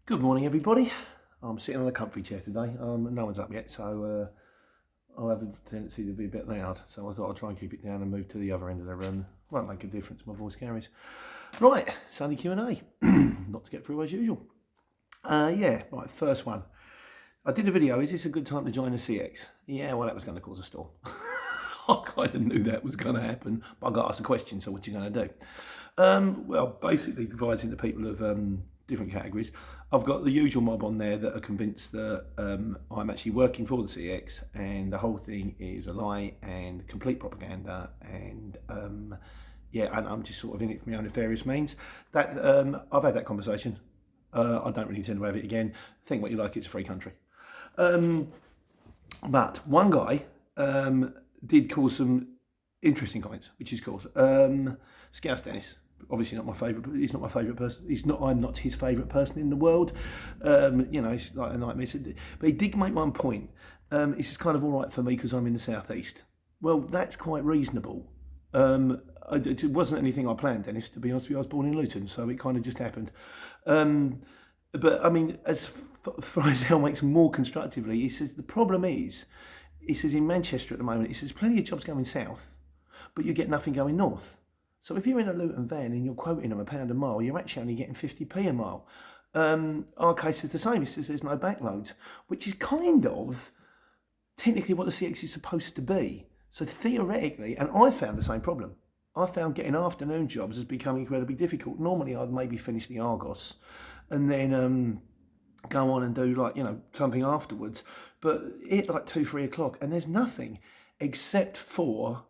Good morning, everybody. I'm sitting on a comfy chair today. No one's up yet, so I'll have a tendency to be a bit loud. So I thought I'd try and keep it down and move to the other end of the room. Won't make a difference. My voice carries. Right, Sunday Q&A. Not to get through as usual. Right, first one. I did a video. Is this a good time to join the CX? Yeah, well, that was going to cause a storm. I kind of knew that was going to happen, but I got asked a question. So what are you going to do? Well, basically divides into people of different categories. I've got the usual mob on there that are convinced that I'm actually working for the CX and the whole thing is a lie and complete propaganda and and I'm just sort of in it for my own nefarious means. That I've had that conversation. I don't really intend to have it again. Think what you like, it's a free country. But one guy did cause some interesting comments, which is called Scouse Dennis. Obviously not my favourite. He's not my favourite person. I'm not his favourite person in the world. It's like a nightmare. But he did make one point. This is kind of all right for me because I'm in the southeast. Well, that's quite reasonable. It wasn't anything I planned, Dennis. To be honest with you, I was born in Luton, so it kind of just happened. But I mean, as far as Hell makes more constructively, he says the problem is, he says in Manchester at the moment, he says plenty of jobs going south, but you get nothing going north. So if you're in a Luton van and you're quoting them £1 a mile, you're actually only getting 50p a mile. Our case is the same. He says there's no backloads, which is kind of technically what the CX is supposed to be. So theoretically, and I found the same problem. I found getting afternoon jobs has become incredibly difficult. Normally I'd maybe finish the Argos and then go on and do something afterwards. But it's like 2-3 o'clock and there's nothing except for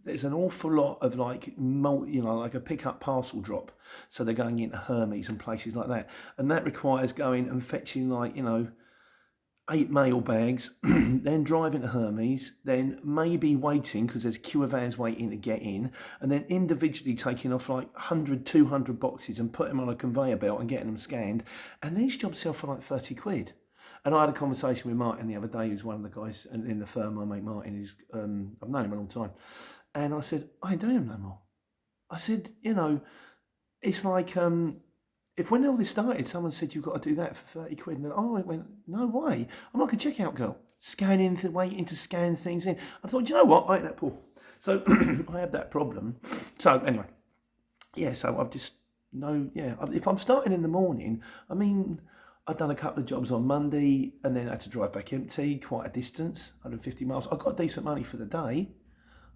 there's an awful lot of like a pick-up parcel drop. So they're going into Hermes and places like that. And that requires going and fetching 8 mail bags, then driving to Hermes, then maybe waiting because there's a queue of vans waiting to get in, and then individually taking off 100, 200 boxes and putting them on a conveyor belt and getting them scanned. And these jobs sell for like 30 quid. And I had a conversation with Martin the other day, who's one of the guys in the firm. My mate Martin, who's I've known him a long time. And I said, I ain't doing them no more. I said, it's like if when all this started, someone said you've got to do that for 30 quid. And I went, no way. I'm like a checkout girl, waiting to scan things in. I thought, you know what? I ain't that poor. So I have that problem. So anyway, so I've just, if I'm starting in the morning, I mean, I've done a couple of jobs on Monday and then I had to drive back empty, quite a distance, 150 miles. I got decent money for the day.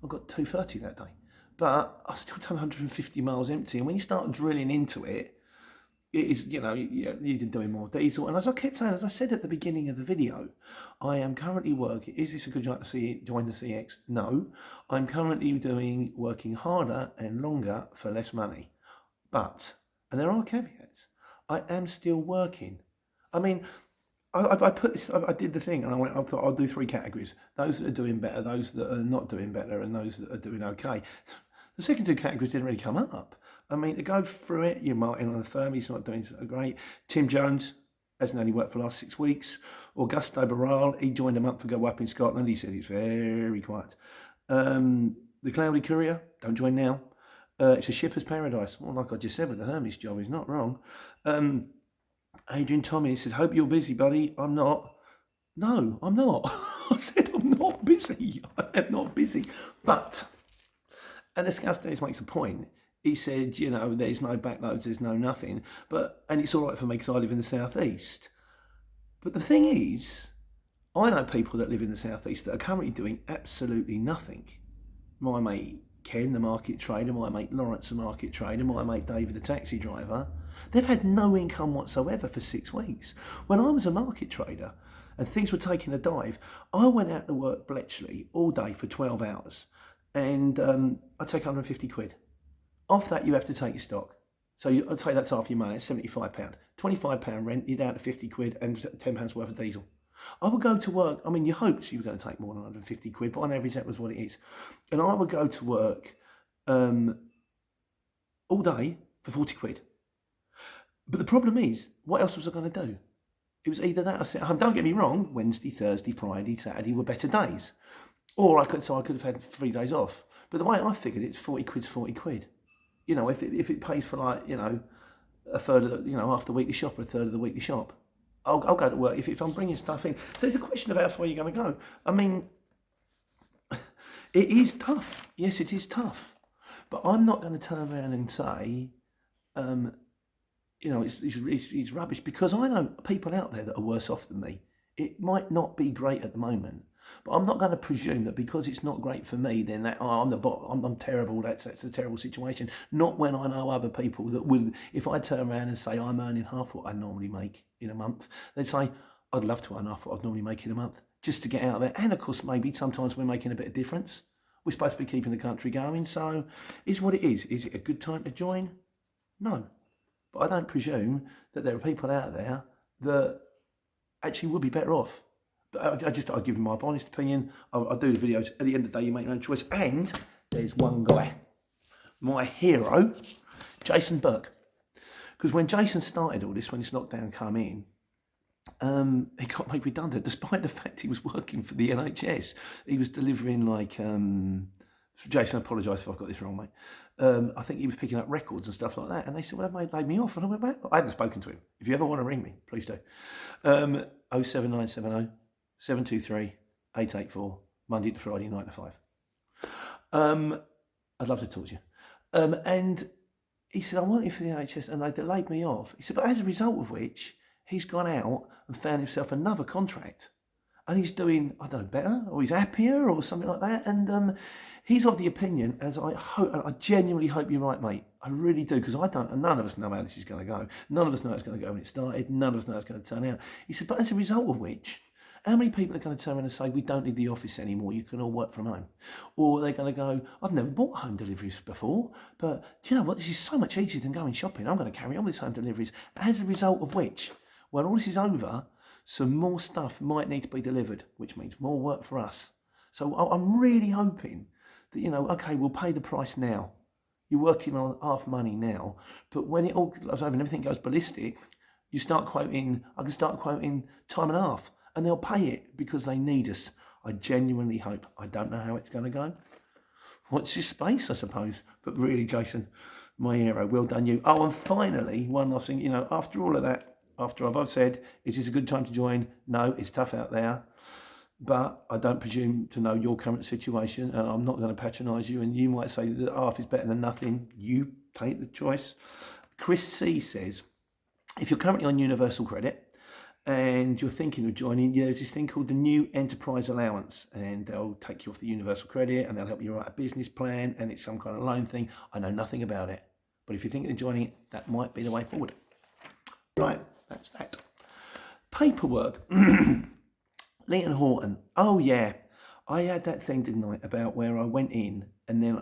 I got 230 that day. But I still done 150 miles empty. And when you start drilling into it, it is, you're doing more diesel. And as I kept saying, as I said at the beginning of the video, I am currently working. Is this a good time to join the CX? No. I'm currently working harder and longer for less money. But, and there are caveats, I am still working. I mean, I put this, I did the thing and I thought I'll do 3 categories. Those that are doing better, those that are not doing better, and those that are doing okay. The second 2 categories didn't really come up. I mean, to go through it, you're Martin on the firm, he's not doing so great. Tim Jones hasn't only worked for the last 6 weeks. Augusto Barral, he joined a month ago up in Scotland. He said he's very quiet. The Cloudy Courier, don't join now. It's a shipper's paradise. Well, like I just said with the Hermes job, he's not wrong. Adrian Tommy said, hope you're busy, buddy. I'm not. No, I'm not. I said, I'm not busy. I am not busy. But, and the Scouse Dennis makes a point. He said, there's no backloads, there's no nothing. And it's all right for me because I live in the southeast. But the thing is, I know people that live in the southeast that are currently doing absolutely nothing. My mate Ken, the market trader, my mate Lawrence, the market trader, my mate David, the taxi driver, they've had no income whatsoever for 6 weeks. When I was a market trader and things were taking a dive, I went out to work Bletchley all day for 12 hours and I'd take 150 quid. Off that, you have to take your stock. So I'd say that's half your money, it's £75. £25 rent, you're down to 50 quid and £10 worth of diesel. I would go to work, I mean, you hoped you were going to take more than 150 quid, but on average that was what it is. And I would go to work all day for 40 quid. But the problem is, what else was I going to do? It was either that or sit home. Don't get me wrong, Wednesday, Thursday, Friday, Saturday were better days. Or I could have had 3 days off. But the way I figured it's 40 quid's 40 quid. If it pays for a third of the, half the weekly shop or a third of the weekly shop. I'll go to work if I'm bringing stuff in. So it's a question of how far you're going to go. I mean, it is tough. Yes, it is tough. But I'm not going to turn around and say, it's rubbish, because I know people out there that are worse off than me. It might not be great at the moment, but I'm not going to presume that because it's not great for me, then that I'm terrible. That's a terrible situation. Not when I know other people that will. If I turn around and say I'm earning half what I normally make in a month, they'd say I'd love to earn half what I'd normally make in a month just to get out there. And of course, maybe sometimes we're making a bit of difference. We're supposed to be keeping the country going, so it's what it is. Is it a good time to join? No, but I don't presume that there are people out there that actually would be better off. But I'll give you my honest opinion. I'll do the videos. At the end of the day, you make your own choice. And there's one guy, my hero, Jason Burke. Because when Jason started all this, when this lockdown came in, he got made redundant, despite the fact he was working for the NHS. He was delivering Jason, I apologise if I've got this wrong, mate. I think he was picking up records and stuff like that. And they said, well, they laid me off. And I went back. I haven't spoken to him. If you ever want to ring me, please do. 07970 723 884, Monday to Friday, 9 to 5. I'd love to talk to you. And he said, I want you for the NHS, and they laid me off. He said, but as a result of which, he's gone out and found himself another contract. And he's doing, I don't know, better, or he's happier, or something like that. And he's of the opinion, as I genuinely hope you're right, mate. I really do, because none of us know how this is going to go. None of us know how it's going to go when it started. None of us know how it's going to turn out. He said, but as a result of which, how many people are going to turn around and say, we don't need the office anymore, you can all work from home? Or they're going to go, I've never bought home deliveries before, but do you know what, this is so much easier than going shopping. I'm going to carry on with home deliveries. As a result of which, when all this is over, some more stuff might need to be delivered, which means more work for us. So I'm really hoping that, okay, we'll pay the price now. You're working on half money now, but when it all goes over and everything goes ballistic, I can start quoting time and a half. And they'll pay it because they need us. I genuinely hope. I don't know how it's going to go. Watch this space, I suppose. But really, Jason, my hero, well done you. Oh, and finally, one last thing. After all of that, after I've said, is this a good time to join? No, it's tough out there. But I don't presume to know your current situation, and I'm not going to patronise you. And you might say that half is better than nothing. You take the choice. Chris C says, if you're currently on universal credit, and you're thinking of joining, there's this thing called the New Enterprise Allowance, and they'll take you off the universal credit and they'll help you write a business plan, and it's some kind of loan thing. I know nothing about it, but if you're thinking of joining it, that might be the way forward. Right, that's that. Paperwork. Leighton Horton. Oh yeah, I had that thing, didn't I, about where I went in, and then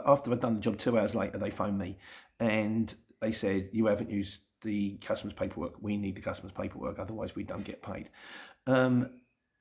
after I'd done the job 2 hours later, they phoned me and they said, you haven't used the customer's paperwork. We need the customer's paperwork, otherwise we don't get paid.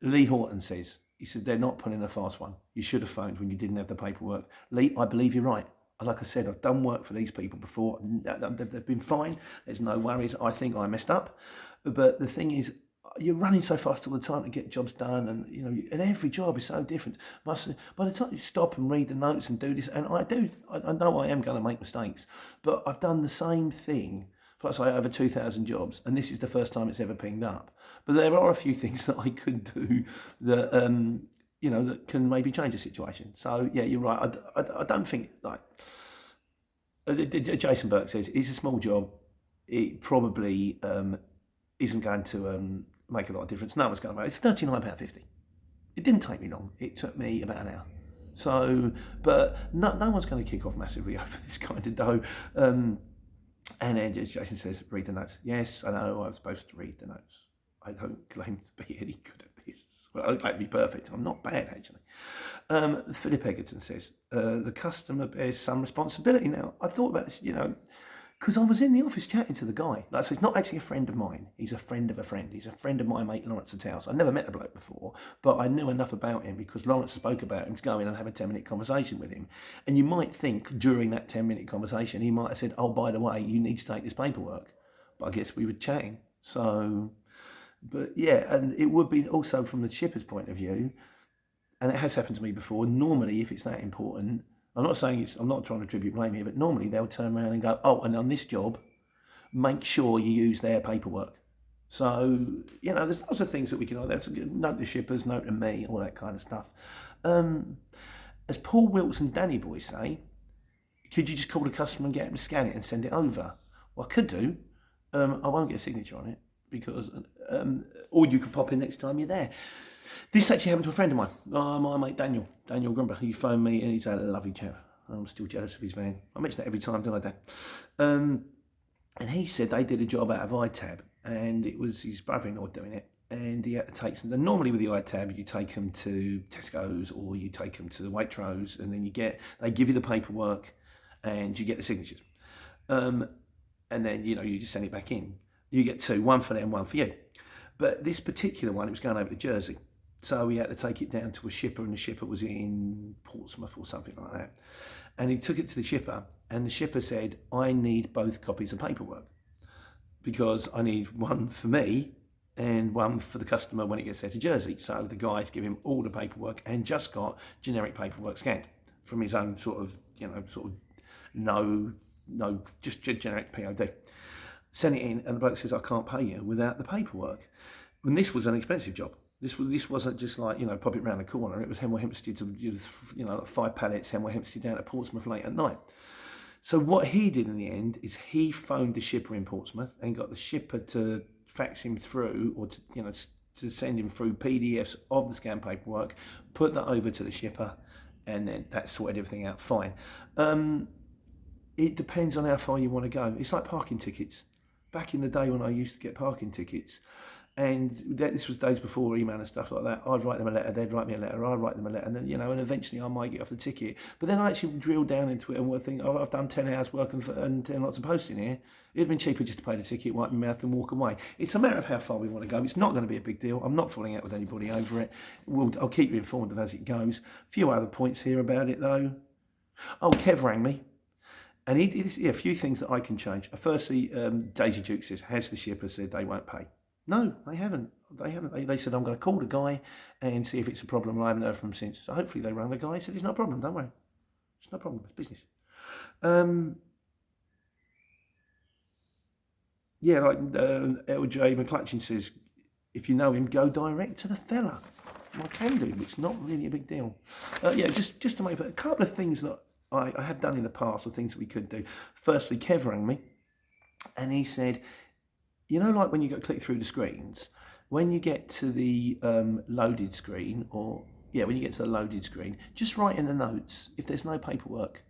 Lee Horton says, he said, they're not putting a fast one. You should have phoned when you didn't have the paperwork. Lee, I believe you're right. Like I said, I've done work for these people before. They've been fine. There's no worries. I think I messed up. But the thing is, you're running so fast all the time to get jobs done, and and every job is so different. By the time you stop and read the notes and do this, and I know I am going to make mistakes, but I've done the same thing for, say, over 2,000 jobs, and this is the first time it's ever pinged up. But there are a few things that I could do that that can maybe change the situation. So yeah, you're right. I don't think Jason Burke says it's a small job. It probably isn't going to make a lot of difference. No one's going to make it. It's £39.50. It didn't take me long. It took me about an hour. So, but no one's going to kick off massively over this kind of dough. And then Jason says, read the notes. Yes, I know I'm supposed to read the notes. I don't claim to be any good at this. Well, I don't claim to be perfect. I'm not bad, actually. Philip Egerton says, the customer bears some responsibility. Now, I thought about this, because I was in the office chatting to the guy. So he's not actually a friend of mine. He's a friend of a friend. He's a friend of my mate Lawrence's house. I never met the bloke before, but I knew enough about him because Lawrence spoke about him to go in and have a 10-minute conversation with him. And you might think during that 10-minute conversation, he might have said, oh, by the way, you need to take this paperwork. But I guess we were chatting. So, but yeah, and it would be also from the shipper's point of view, and it has happened to me before, normally if it's that important, I'm not trying to attribute blame here, but normally they'll turn around and go, oh, and on this job, make sure you use their paperwork. So, there's lots of things that we can, that's a good note to shippers, note to me, all that kind of stuff. As Paul Wilkes and Danny Boy say, could you just call the customer and get him to scan it and send it over? Well, I could do. I won't get a signature on it because, or you could pop in next time you're there. This actually happened to a friend of mine, my mate Daniel Grumber. He phoned me and he's a lovely chap. I'm still jealous of his van. I mention that every time, don't I, Dan? And he said they did a job out of iTab, and it was his brother-in-law doing it, and he had to take some. And normally with the iTab, you take them to Tesco's or you take them to the Waitrose, and then they give you the paperwork, and you get the signatures, and then you just send it back in. You get two, one for them, one for you. But this particular one, it was going over to Jersey, so we had to take it down to a shipper, and the shipper was in Portsmouth or something like that. And he took it to the shipper, and the shipper said, I need both copies of paperwork because I need one for me and one for the customer when it gets there to Jersey. So the guys give him all the paperwork and just got generic paperwork scanned from his own just generic POD. Sent it in, and the bloke says, I can't pay you without the paperwork. And this was an expensive job. This wasn't just like, pop it round the corner. It was Hemel Hempstead to, like 5 pallets, Hemel Hempstead down to Portsmouth late at night. So what he did in the end is he phoned the shipper in Portsmouth and got the shipper to fax him through, or to send him through PDFs of the scanned paperwork, put that over to the shipper, and then that sorted everything out fine. It depends on how far you want to go. It's like parking tickets. Back in the day when I used to get parking tickets, and this was days before email and stuff like that, I'd write them a letter, they'd write me a letter, I'd write them a letter, and then, and eventually I might get off the ticket. But then I actually drilled down into it and would think, I've done 10 hours work and 10 lots of posting here. It'd been cheaper just to pay the ticket, wipe my mouth and walk away. It's a matter of how far we want to go. It's not going to be a big deal. I'm not falling out with anybody over it. I'll keep you informed of as it goes. A few other points here about it though. Oh, Kev rang me. And a few things that I can change. Firstly, Daisy Duke says, has the shipper said they won't pay? No, they haven't. They said, I'm going to call the guy and see if it's a problem. I haven't heard from them since. So hopefully they rang the guy and said, it's not a problem, don't worry. It's no problem, it's business. LJ McClutchin says, if you know him, go direct to the fella. I can do, it's not really a big deal. Just to make a couple of things that I have done in the past, or things that we could do. Firstly, Kev rang me and he said, like when you click through the screens, when you get to the loaded screen, when you get to the loaded screen, just write in the notes, if there's no paperwork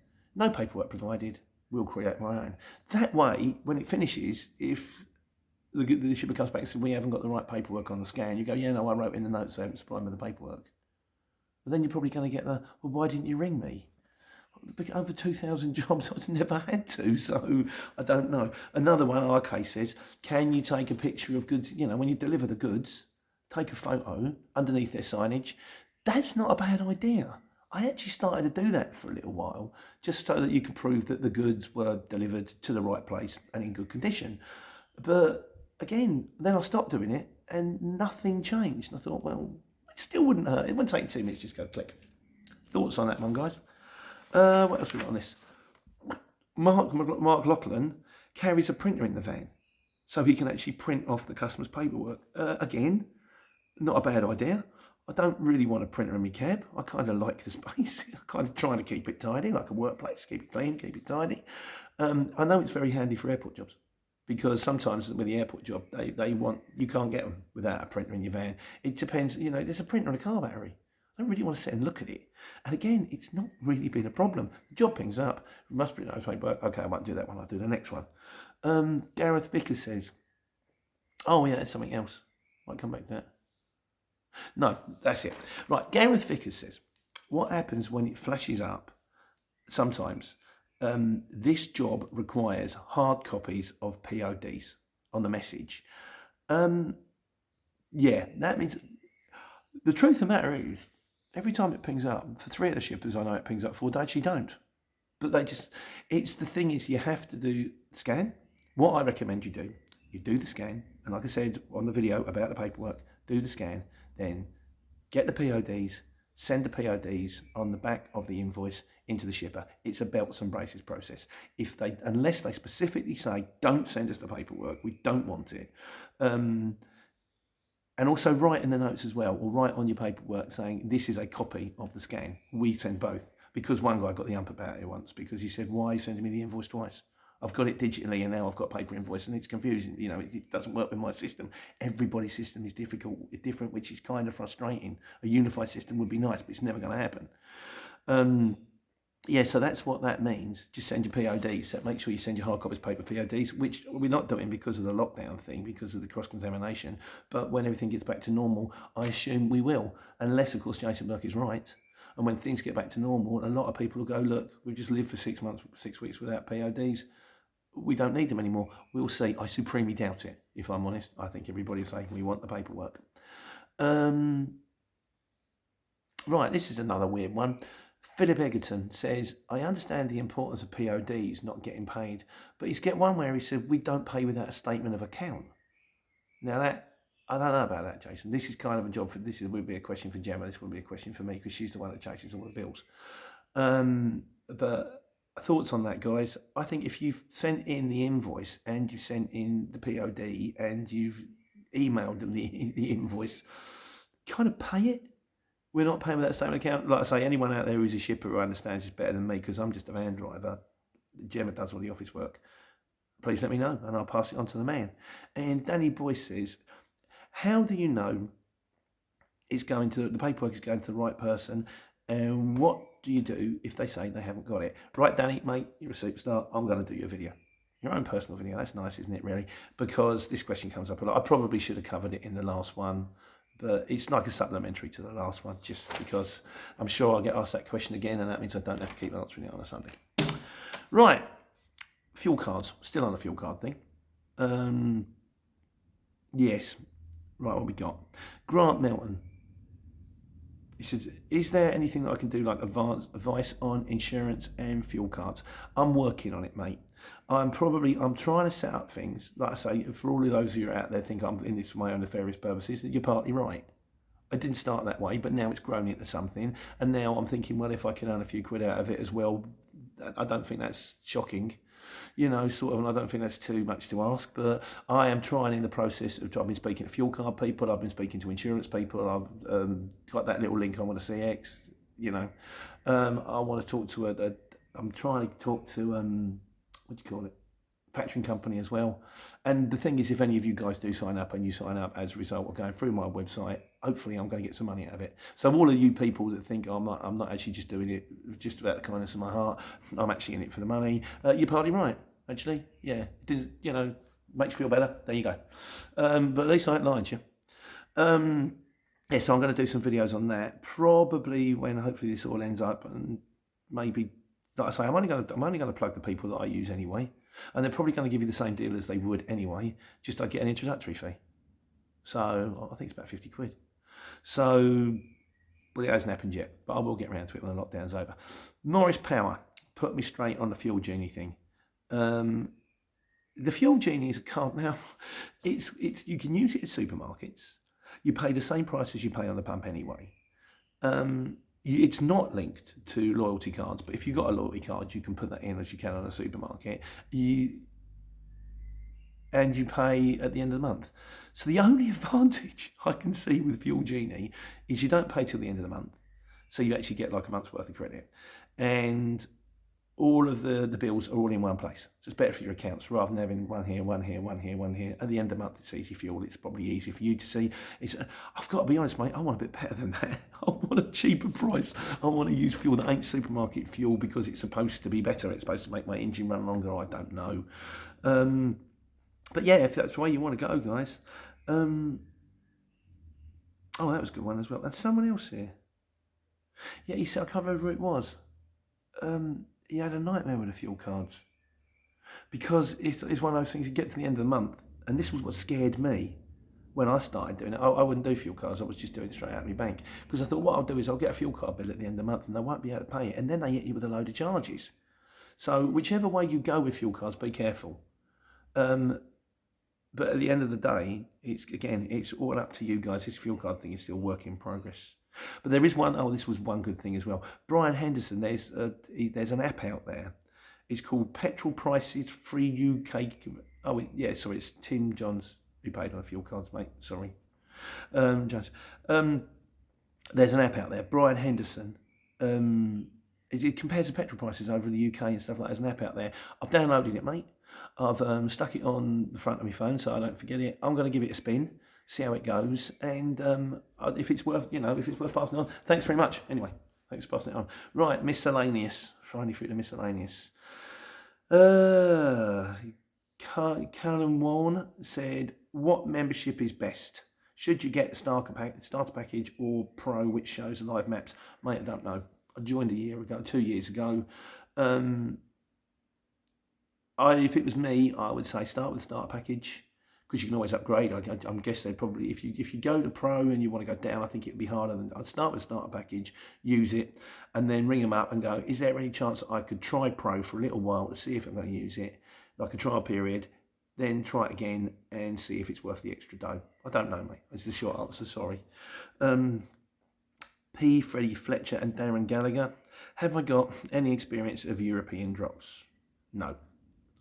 provided, we'll create my own. That way, when it finishes, if the shipper comes back and says, we haven't got the right paperwork on the scan, you go, I wrote in the notes, I haven't supplied me the paperwork. But then you're probably going to get well, why didn't you ring me? Over 2,000 jobs, I've never had to, so I don't know. Another one, RK says, can you take a picture of goods, when you deliver the goods, take a photo underneath their signage? That's not a bad idea. I actually started to do that for a little while, just so that you could prove that the goods were delivered to the right place and in good condition. But again, then I stopped doing it and nothing changed. And I thought, well, it still wouldn't hurt. It wouldn't take 2 minutes, just go click. Thoughts on that one, guys? What else we got on this? Mark Lachlan carries a printer in the van, so he can actually print off the customer's paperwork. Again, not a bad idea. I don't really want a printer in my cab. I kind of like the space. I'm kind of trying to keep it tidy, like a workplace. Keep it clean, keep it tidy. I know it's very handy for airport jobs, because sometimes with the airport job, you can't get them without a printer in your van. It depends, there's a printer on a car battery. I don't really want to sit and look at it. And again, it's not really been a problem. The job pings up. It must be no paperwork. Okay, I won't do that one. I'll do the next one. Gareth Vickers says, oh yeah, there's something else. Might come back to that. No, that's it. Right, Gareth Vickers says, what happens when it flashes up sometimes? This job requires hard copies of PODs on the message. That means the truth of the matter is, every time it pings up, for 3 of the shippers I know it pings up for, they actually don't. But it's the thing is, you have to do the scan. What I recommend you do the scan, and like I said on the video about the paperwork, do the scan, then get the PODs, send the PODs on the back of the invoice into the shipper. It's a belts and braces process. Unless they specifically say, don't send us the paperwork, we don't want it. And also write in the notes as well, or write on your paperwork saying, this is a copy of the scan. We send both. Because one guy got the ump about it once, because he said, why are you sending me the invoice twice? I've got it digitally and now I've got paper invoice, and it's confusing. You know, it doesn't work with my system. Everybody's system is different, which is kind of frustrating. A unified system would be nice, but it's never going to happen. Yeah, so that's what that means. Just send your PODs. So make sure you send your hard copies paper PODs, which we're not doing because of the lockdown thing, because of the cross-contamination. But when everything gets back to normal, I assume we will, unless, of course, Jason Burke is right. And when things get back to normal, a lot of people will go, look, we've just lived for 6 months, 6 weeks without PODs. We don't need them anymore. We'll see. I supremely doubt it, if I'm honest. I think everybody will say, we want the paperwork. Right, this is another weird one. Philip Egerton says, I understand the importance of PODs not getting paid, but he's get one where he said, we don't pay without a statement of account. Now that, I don't know about that, Jason. This is kind of a job for, would be a question for Gemma. This would be a question for me, because she's the one that chases all the bills. But thoughts on that, guys? I think if you've sent in the invoice and you've sent in the POD and you've emailed them the invoice, kind of pay it. We're not paying with that statement account. Like I say, anyone out there who's a shipper who understands is better than me, because I'm just a van driver. Gemma does all the office work. Please let me know and I'll pass it on to the man. And Danny Boyce says, how do you know the paperwork is going to the right person? And what do you do if they say they haven't got it? Right, Danny, mate, you're a superstar. I'm going to do your video. Your own personal video. That's nice, isn't it, really? Because this question comes up a lot. I probably should have covered it in the last one, but it's like a supplementary to the last one, just because I'm sure I'll get asked that question again, and that means I don't have to keep answering it on a Sunday. Right, fuel cards. Still on the fuel card thing. Yes. Right, what we got? Grant Melton. He says, is there anything that I can do, like advice on insurance and fuel cards? I'm working on it, mate. I'm trying to set up things. Like I say, for all of those who are out there think I'm in this for my own nefarious purposes, you're partly right. I didn't start that way, but now it's grown into something. And now I'm thinking, well, if I can earn a few quid out of it as well, I don't think that's shocking. You know, sort of, and I don't think that's too much to ask, but I am trying in the process of, I've been speaking to fuel card people, I've been speaking to insurance people, I've got that little link I want to CX, you know. I want to talk to I'm trying to talk to, what do you call it, factoring company as well. And the thing is, if any of you guys do sign up and you sign up as a result of going through my website, hopefully I'm going to get some money out of it. So all of you people that think I'm not actually just doing it just about the kindness of my heart, I'm actually in it for the money, you're partly right, actually. Yeah, it didn't, you know, makes you feel better. There you go. But at least I ain't lying to you. Yeah, so I'm going to do some videos on that, probably when hopefully this all ends up, and maybe, like I say, I'm only going to plug the people that I use anyway. And they're probably going to give you the same deal as they would anyway, just I get an introductory fee. So I think it's about 50 quid. So, well, it hasn't happened yet, but I will get around to it when the lockdown's over. Morris Power put me straight on the Fuel Genie thing. The Fuel Genie is a card now. It's you can use it at supermarkets. You pay the same price as you pay on the pump anyway. It's not linked to loyalty cards, but if you've got a loyalty card, you can put that in as you can on a supermarket. And you pay at the end of the month. So the only advantage I can see with Fuel Genie is you don't pay till the end of the month. So you actually get like a month's worth of credit. And all of the bills are all in one place. So it's better for your accounts rather than having one here, one here, one here, one here. At the end of the month, it's easy fuel. It's probably easy for you to see. I've got to be honest, mate, I want a bit better than that. I want a cheaper price. I want to use fuel that ain't supermarket fuel because it's supposed to be better. It's supposed to make my engine run longer. I don't know. But yeah, if that's the way you want to go, guys. Oh, that was a good one as well. There's someone else here. Yeah, he said, I can't remember who it was. He had a nightmare with the fuel cards because it's one of those things. You get to the end of the month, and this was what scared me when I started doing it. I wouldn't do fuel cards. I was just doing it straight out of my bank because I thought what I'll do is I'll get a fuel card bill at the end of the month, and they won't be able to pay it, and then they hit you with a load of charges. So whichever way you go with fuel cards, be careful. But at the end of the day, it's all up to you guys. This fuel card thing is still work in progress. But there is one. Oh, this was one good thing as well. Brian Henderson. There's an app out there. It's called Petrol Prices Free UK. Oh yeah, sorry, it's Tim Johns who paid on a fuel cards, mate. Sorry, Jones. There's an app out there, Brian Henderson. It compares the petrol prices over the UK and stuff like that. There's an app out there. I've downloaded it, mate. I've stuck it on the front of my phone so I don't forget it. I'm going to give it a spin, see how it goes, and if it's worth, if it's worth passing on. Thanks very much. Anyway, thanks for passing it on. Right, miscellaneous. Finally through the miscellaneous. Callum Warren said, "What membership is best? Should you get the starter package or Pro, which shows live maps?" Mate, I don't know. I joined 2 years ago. If it was me, I would say start with the starter package because you can always upgrade. I'm guessing they'd probably, if you go to Pro and you want to go down, I think it'd be harder. I'd start with the starter package, use it, and then ring them up and go, is there any chance that I could try Pro for a little while to see if I'm going to use it, like a trial period, then try it again and see if it's worth the extra dough. I don't know, mate. It's the short answer, sorry. P. Freddie Fletcher and Darren Gallagher. Have I got any experience of European drops? No.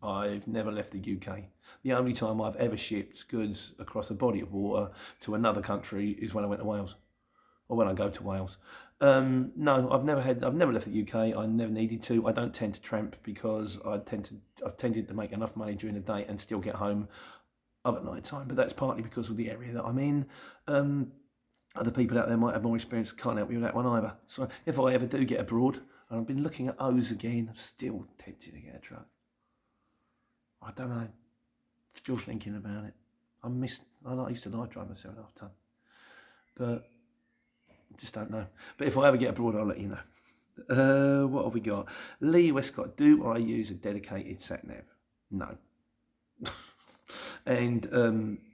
I've never left the UK. The only time I've ever shipped goods across a body of water to another country is when I went to Wales, or when I go to Wales. No, I've never left the UK. I never needed to. I don't tend to tramp because I've tended to make enough money during the day and still get home at night time. But that's partly because of the area that I'm in. Other people out there might have more experience. Can't help you with that one either. So if I ever do get abroad, and I've been looking at O's again, I'm still tempted to get a truck. I don't know. Still thinking about it. I used to live drive myself 7.5 ton, but I just don't know. But if I ever get abroad, I'll let you know. What have we got? Lee Westcott. Do I use a dedicated sat nav? No. And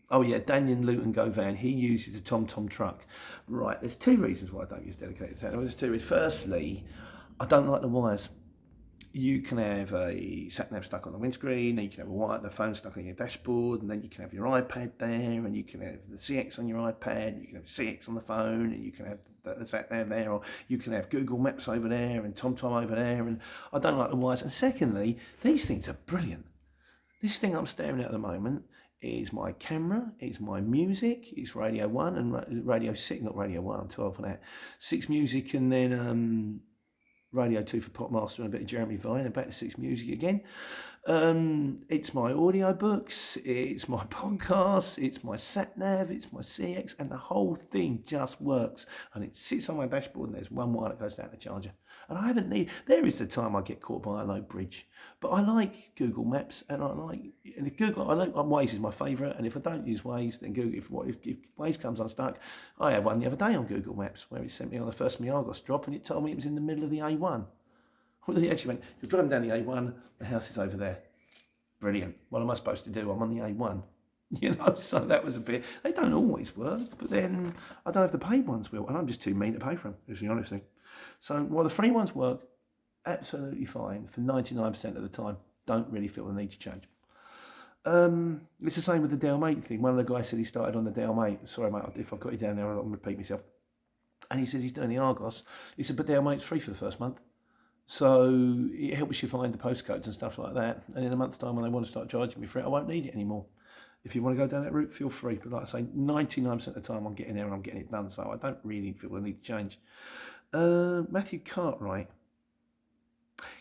Daniel Luton Govan. He uses a TomTom truck. Right. There's two reasons why I don't use dedicated sat nav. There's two reasons. Firstly, I don't like the wires. You can have a sat nav stuck on the windscreen, and you can have the phone stuck on your dashboard, and then you can have your iPad there, and you can have the CX on your iPad, and you can have CX on the phone, and you can have the sat nav there, or you can have Google Maps over there and TomTom over there, and I don't like the wires. And secondly, these things are brilliant. This thing I'm staring at the moment is my camera, it's my music, it's Radio 1 and Radio 6, not Radio 1, I'm 12 for that, 6 music, and then Radio 2 for Popmaster and a bit of Jeremy Vine, and back to 6 music again. It's my audiobooks, it's my podcasts, it's my sat nav, it's my CX, and the whole thing just works. And it sits on my dashboard, and there's one wire that goes down the charger. And there is the time I get caught by a low bridge. But I like Google Maps, and Waze is my favourite, and if I don't use Waze, then if Waze comes unstuck, I had one the other day on Google Maps where it sent me on the first Argos drop, and it told me it was in the middle of the A1. Well, it actually went, you're driving down the A1, the house is over there. Brilliant. What am I supposed to do? I'm on the A1. So that was a bit, they don't always work, but then I don't know if the paid ones will, and I'm just too mean to pay for them, is the honest thing. So while the free ones work absolutely fine for 99% of the time, don't really feel the need to change. It's the same with the Dell Mate thing. One of the guys said he started on the Dell Mate. Sorry, mate, if I've got you down there, I'll repeat myself. And he said he's doing the Argos. He said, but Dell Mate's free for the first month. So it helps you find the postcodes and stuff like that. And in a month's time, when they want to start charging me for it, I won't need it anymore. If you want to go down that route, feel free. But like I say, 99% of the time, I'm getting there and I'm getting it done. So I don't really feel the need to change. Matthew Cartwright.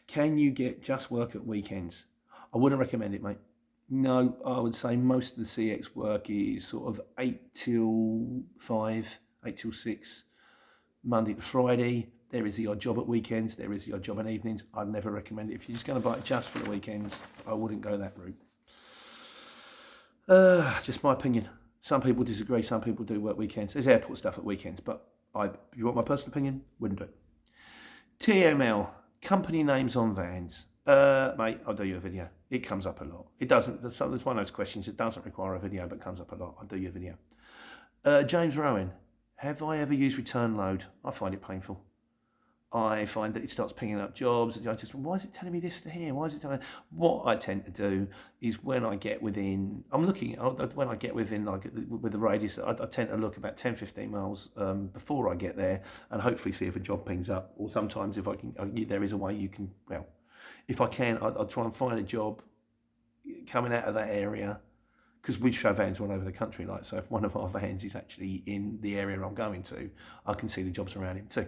Can you get just work at weekends? I wouldn't recommend it, mate. No, I would say most of the CX work is sort of 8 till 5, 8 till 6, Monday to Friday. There is the odd job at weekends. There is the odd job on evenings. I'd never recommend it. If you're just going to buy it just for the weekends, I wouldn't go that route. Just my opinion. Some people disagree. Some people do work weekends. There's airport stuff at weekends, but if you want my personal opinion, wouldn't do it. TML, company names on vans. Mate, I'll do you a video. It comes up a lot. It doesn't. There's one of those questions that doesn't require a video, but comes up a lot. I'll do you a video. James Rowan, have I ever used return load? I find it painful. I find that it starts picking up jobs. And I just, why is it telling me this to here? Why is it telling me? What I tend to do is when I get within, when I get within, like with the radius, I tend to look about 10, 15 miles before I get there and hopefully see if a job pings up. Or sometimes if I can, there is a way you can, well, if I can, I'll try and find a job coming out of that area, because we show vans all over the country, like, so if one of our vans is actually in the area I'm going to, I can see the jobs around him too.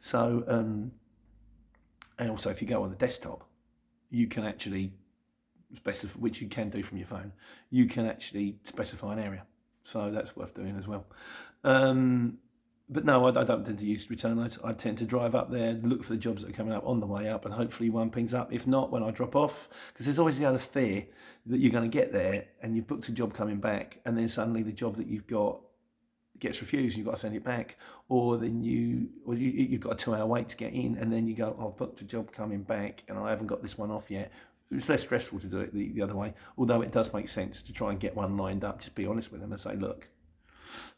So, and also if you go on the desktop, you can actually specify, which you can do from your phone, you can actually specify an area. So that's worth doing as well. But no, I don't tend to use return loads. I tend to drive up there, look for the jobs that are coming up on the way up, and hopefully one pings up. If not, when I drop off, because there's always the other fear that you're going to get there and you've booked a job coming back, and then suddenly the job that you've got gets refused and you've got to send it back, or then you've got a 2-hour wait to get in, and then you go, I've booked a job coming back and I haven't got this one off yet. It's less stressful to do it the other way, although it does make sense to try and get one lined up. Just be honest with them and say, look,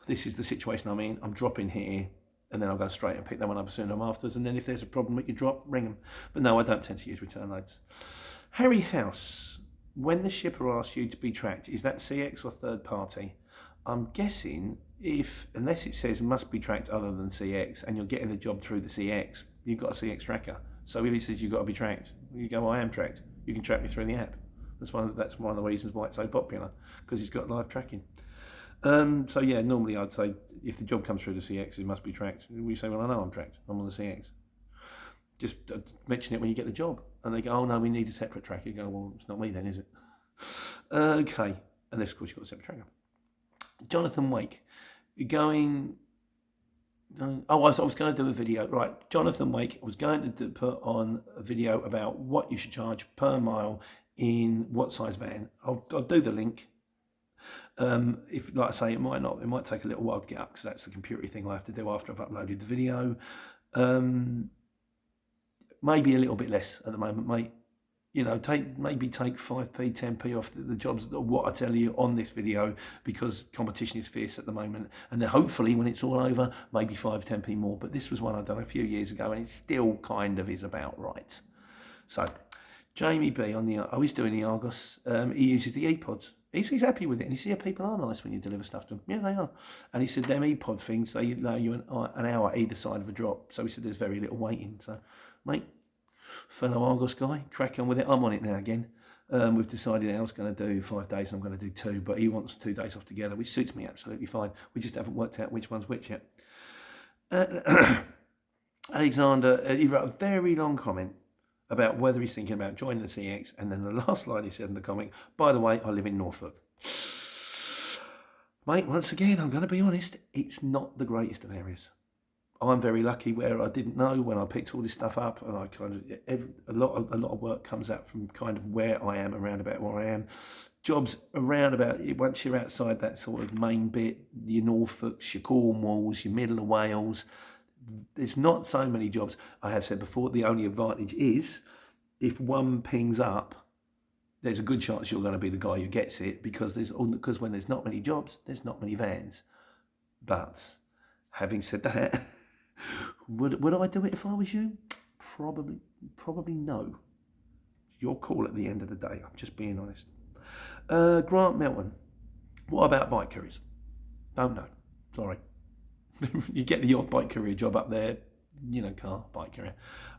this is the situation I'm in, I'm dropping here, and then I'll go straight and pick that one up as soon as I'm afters, and then if there's a problem with your drop, ring them. But no, I don't tend to use return loads. Harry House, when the shipper asks you to be tracked, is that CX or third party? I'm guessing unless it says must be tracked other than CX, and you're getting the job through the CX, you've got a CX tracker. So if he says you've got to be tracked, you go, I am tracked. You can track me through the app. That's one of the reasons why it's so popular, because it's got live tracking. So yeah, normally I'd say if the job comes through the CX, it must be tracked. We say, well, I know I'm tracked. I'm on the CX. Just mention it when you get the job. And they go, oh no, we need a separate tracker. You go, well, it's not me then, is it? Okay. Unless, of course, you've got a separate tracker. Jonathan Wake. I was going to do a video. Right, Jonathan Wake was going to put on a video about what you should charge per mile in what size van. I'll do the link. If, like I say, it might take a little while to get up because that's the computer thing I have to do after I've uploaded the video. Maybe a little bit less at the moment, mate. You know, maybe take 5p, 10p off the jobs of what I tell you on this video, because competition is fierce at the moment. And then hopefully when it's all over, maybe 5, 10p more. But this was one I've done a few years ago and it still kind of is about right. So Jamie B he's doing the Argos. He uses the ePods. He's happy with it, and he says people are nice when you deliver stuff to them. Yeah, they are. And he said them ePod things, they allow you an hour either side of a drop. So he said there's very little waiting. So, mate, fellow Argos guy, crack on with it. I'm on it now again. We've decided I was going to do 5 days, I'm going to do 2, but he wants 2 days off together, which suits me absolutely fine. We just haven't worked out which one's which yet. Alexander, he wrote a very long comment about whether he's thinking about joining the CX, and then the last line he said in the comment, by the way, I live in Norfolk. Mate, once again, I'm going to be honest, it's not the greatest of areas. I'm very lucky where I didn't know when I picked all this stuff up, and I kind of, a lot of work comes out from kind of where I am, around about where I am. Jobs around about, once you're outside that sort of main bit, your Norfolks, your Cornwalls, your middle of Wales, there's not so many jobs. I have said before, the only advantage is if one pings up, there's a good chance you're going to be the guy who gets it, because when there's not many jobs, there's not many vans. But having said that, would I do it if I was you? Probably no. It's your call at the end of the day. I'm just being honest. Grant Melton. What about bike couriers? Don't know. Sorry. You get the odd bike courier job up there, car, bike courier.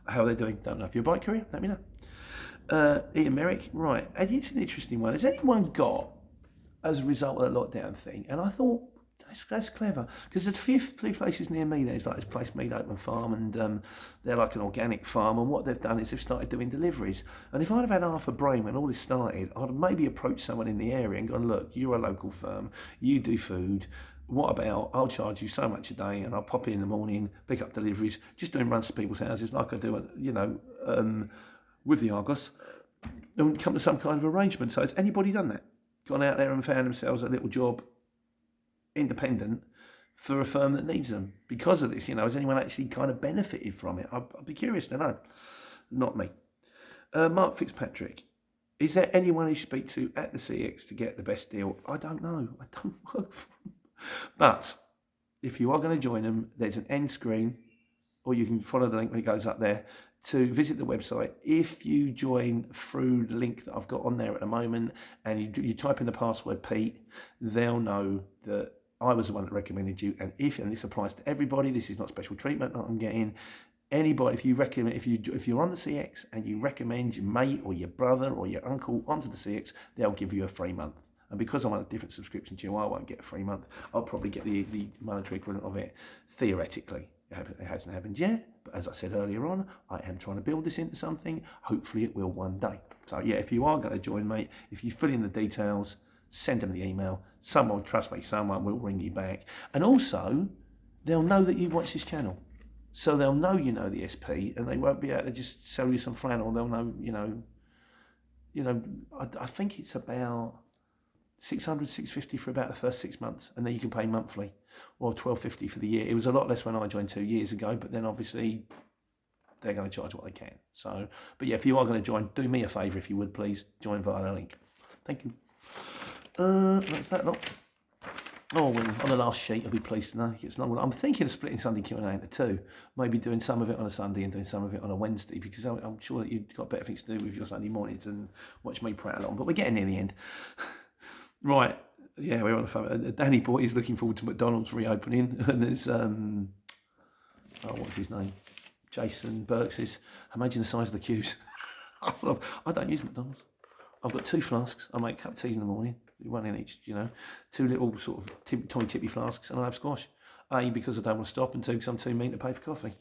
How are they doing? Don't know. If you're a bike courier, let me know. Ian Merrick, right. It's an interesting one. Has anyone got, as a result of the lockdown thing, and I thought, that's clever, because there's a few places near me, there's like this place, Mead Open Farm, and they're like an organic farm, and what they've done is they've started doing deliveries. And if I'd have had half a brain when all this started, I'd have maybe approached someone in the area and gone, look, you're a local firm, you do food, what about, I'll charge you so much a day, and I'll pop in the morning, pick up deliveries, just doing runs to people's houses like I do, with the Argos, and come to some kind of arrangement. So has anybody done that? Gone out there and found themselves a little job, independent, for a firm that needs them because of this? Has anyone actually kind of benefited from it? I'd be curious to know. Not me. Mark Fitzpatrick. Is there anyone you speak to at the CX to get the best deal? I don't know. I don't work for them. But if you are going to join them, there's an end screen or you can follow the link when it goes up there to visit the website. If you join through the link that I've got on there at the moment, and you type in the password Pete, they'll know that I was the one that recommended you. And this applies to everybody, this is not special treatment that I'm getting. Anybody, if you're on the CX and you recommend your mate or your brother or your uncle onto the CX, they'll give you a free month. And because I'm on a different subscription to you, I won't get a free month. I'll probably get the monetary equivalent of it, theoretically. It hasn't happened yet, but as I said earlier on, I am trying to build this into something. Hopefully it will one day. So yeah, if you are going to join, mate, if you fill in the details, send them the email. Trust me, someone will ring you back. And also, they'll know that you watch this channel. So they'll know you know the SP, and they won't be able to just sell you some flannel. They'll know, I think it's about 600, 650 for about the first 6 months, and then you can pay monthly, or 1250 for the year. It was a lot less when I joined 2 years ago, but then obviously they're going to charge what they can. So, but yeah, if you are going to join, do me a favour if you would, please join via the link. Thank you. That's that lot. Oh, well, on the last sheet, I'll be pleased to know it gets long. I'm thinking of splitting Sunday Q&A into two. Maybe doing some of it on a Sunday and doing some of it on a Wednesday, because I'm sure that you've got better things to do with your Sunday mornings and watch me prattle on. But we're getting near the end. Right. Yeah, we're on the phone. Danny Boy is looking forward to McDonald's reopening. And there's, what's his name? Jason Burke says, imagine the size of the queues. I don't use McDonald's. I've got 2 flasks. I make cup of teas in the morning. One in each, 2 little sort of tiny tippy flasks, and I have squash. A, because I don't want to stop, and 2, because I'm too mean to pay for coffee.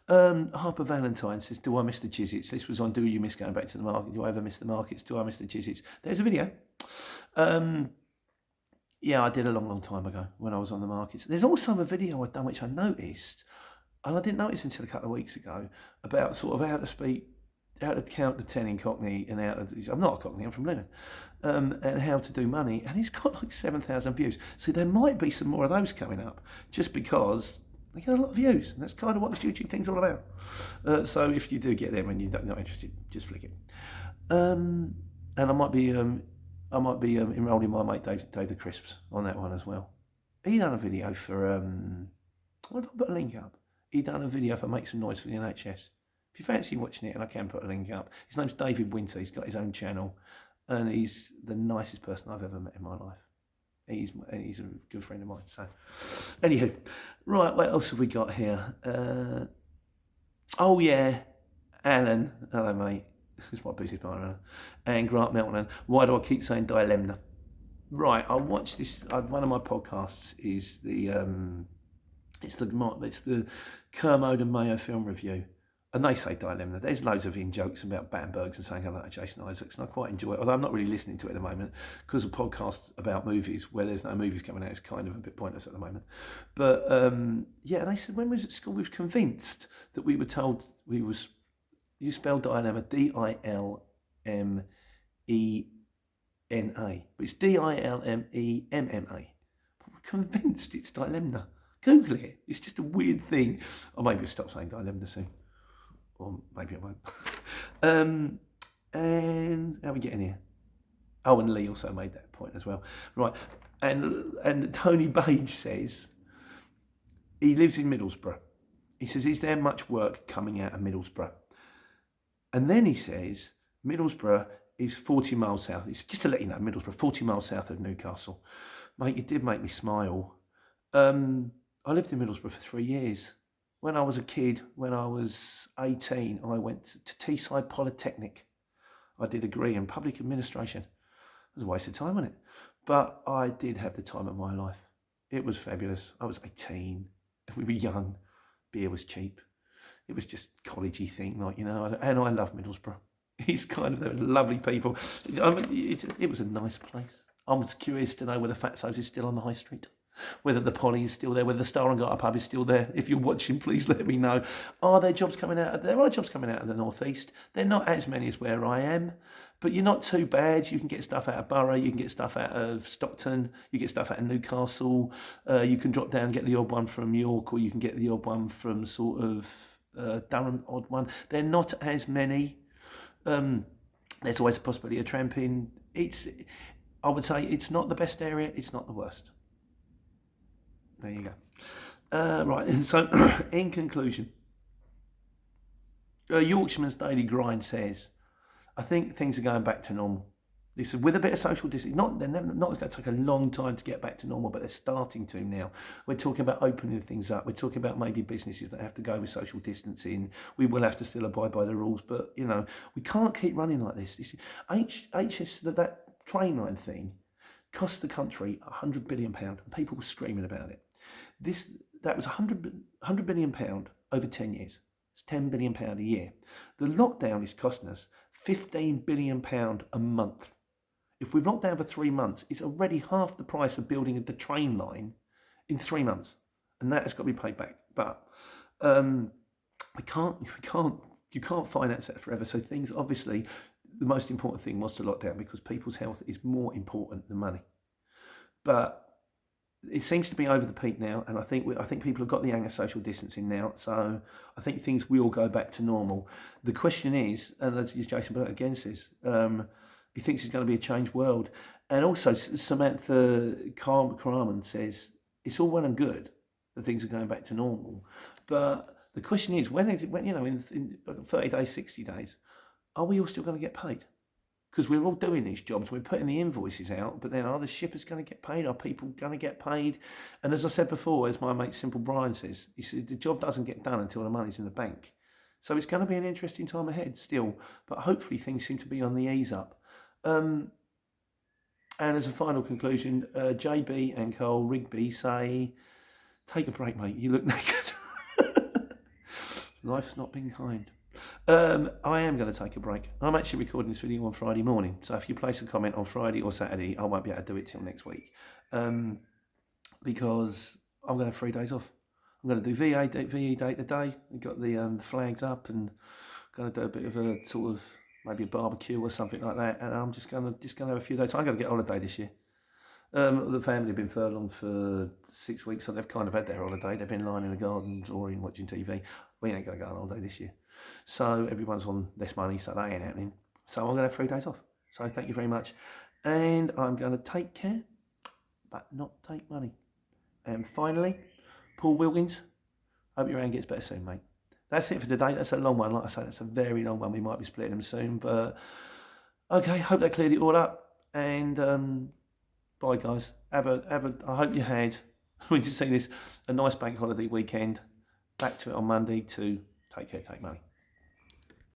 Harper Valentine says, do I miss the Chisits? This was on Do You Miss Going Back to the Market? Do I ever miss the markets? Do I miss the Chisits? There's a video. Yeah, I did a long time ago when I was on the markets. There's also a video I've done which I noticed, and I didn't notice until a couple of weeks ago, about sort of how to count to 10 in Cockney, and I'm not a Cockney, I'm from Luton, and how to do money, and it's got like 7,000 views. So there might be some more of those coming up, just because they get a lot of views, and that's kind of what this YouTube thing's all about. So if you do get them and you're not interested, just flick it. And I might be enrolled in my mate Dave the Crisps on that one as well. He done a video for what if I put a link up? He done a video for Make Some Noise for the NHS. If you fancy watching it, and I can put a link up, his name's David Winter. He's got his own channel, and he's the nicest person I've ever met in my life. He's a good friend of mine. So, anywho, right, what else have we got here? Oh yeah, Alan, hello mate. This is my business partner, and Grant Melton. Why do I keep saying dilemma? Right, I watched this. One of my podcasts is it's the Kermode and Mayo film review. And they say dilemma. There's loads of in-jokes about Battenbergs and saying hello to Jason Isaacs, and I quite enjoy it. Although I'm not really listening to it at the moment, because a podcast about movies where there's no movies coming out is kind of a bit pointless at the moment. But yeah, they said when we was at school, we were convinced that we were told you spell dilemma D-I-L-M-E-N-A, but it's D-I-L-M-E-M-M-A. We're convinced it's dilemma. Google it. It's just a weird thing. Or maybe I'll stop saying dilemma soon. Or maybe I won't. And how are we getting here? Oh, and Lee also made that point as well. Right, and Tony Page says he lives in Middlesbrough. He says, is there much work coming out of Middlesbrough? And then he says, Middlesbrough is 40 miles south. It's just to let you know, Middlesbrough, 40 miles south of Newcastle. Mate, it did make me smile. I lived in Middlesbrough for 3 years. When I was a kid, when I was 18, I went to Teesside Polytechnic. I did a degree in public administration. It was a waste of time, wasn't it? But I did have the time of my life. It was fabulous. I was 18. We were young. Beer was cheap. It was just collegey thing, and I love Middlesbrough. It's kind of, they're lovely people. It was a nice place. I was curious to know whether Fatso's is still on the high street, whether the Polly is still there, whether the Star and Garter pub is still there. If you're watching, please let me know. Are there jobs coming out? There are jobs coming out of the northeast. They're not as many as where I am, but you're not too bad. You can get stuff out of Borough, you can get stuff out of Stockton, you get stuff out of Newcastle. You can drop down and get the odd one from York, or you can get the odd one from sort of Durham, odd one. They're not as many. There's always a possibility of tramping. I would say it's not the best area, it's not the worst. There you go. Right, and so in conclusion, Yorkshireman's Daily Grind says, I think things are going back to normal. He said, with a bit of social distancing, they're not going to take a long time to get back to normal, but they're starting to now. We're talking about opening things up. We're talking about maybe businesses that have to go with social distancing. We will have to still abide by the rules, but, we can't keep running like this. That train line thing cost the country £100 billion, and people were screaming about it. That was £100 billion over 10 years. It's £10 billion a year. The lockdown is costing us £15 billion a month. If we've locked down for 3 months, it's already half the price of building the train line in 3 months, and that has got to be paid back. But you can't finance that forever. So things, obviously, the most important thing was to lock down because people's health is more important than money. But it seems to be over the peak now, and I think people have got the hang of social distancing now. So I think things will go back to normal. The question is, and as Jason Burt again says, he thinks it's going to be a changed world. And also Samantha Karaman says it's all well and good that things are going back to normal, but the question is when in 30 days, 60 days, are we all still going to get paid? Because we're all doing these jobs, we're putting the invoices out, but then are the shippers going to get paid? Are people going to get paid? And as I said before, as my mate Simple Brian says, he said the job doesn't get done until the money's in the bank. So it's going to be an interesting time ahead still, but hopefully things seem to be on the ease up. And as a final conclusion, JB and Cole Rigby say, take a break, mate, you look naked. Life's not been kind. I am going to take a break. I'm actually recording this video on Friday morning, so if you place a comment on Friday or Saturday, I won't be able to do it till next week, because I'm going to have 3 days off. I'm going to do VE day today. We've got the flags up, and going to do a bit of a sort of maybe a barbecue or something like that, and I'm just going to have a few days. I'm going to get holiday this year. The family have been furlonged for 6 weeks, so they've kind of had their holiday. They've been lying in the garden, drawing, watching TV. We ain't going to go on holiday this year. So everyone's on less money, so that ain't happening. So I'm going to have 3 days off. So thank you very much. And I'm going to take care, but not take money. And finally, Paul Wilkins, hope your hand gets better soon, mate. That's it for today. That's a long one. Like I say, that's a very long one. We might be splitting them soon, but okay. Hope that cleared it all up. And bye, guys. I hope you had, when you see this, a nice bank holiday weekend. Back to it on Monday to take care, take money.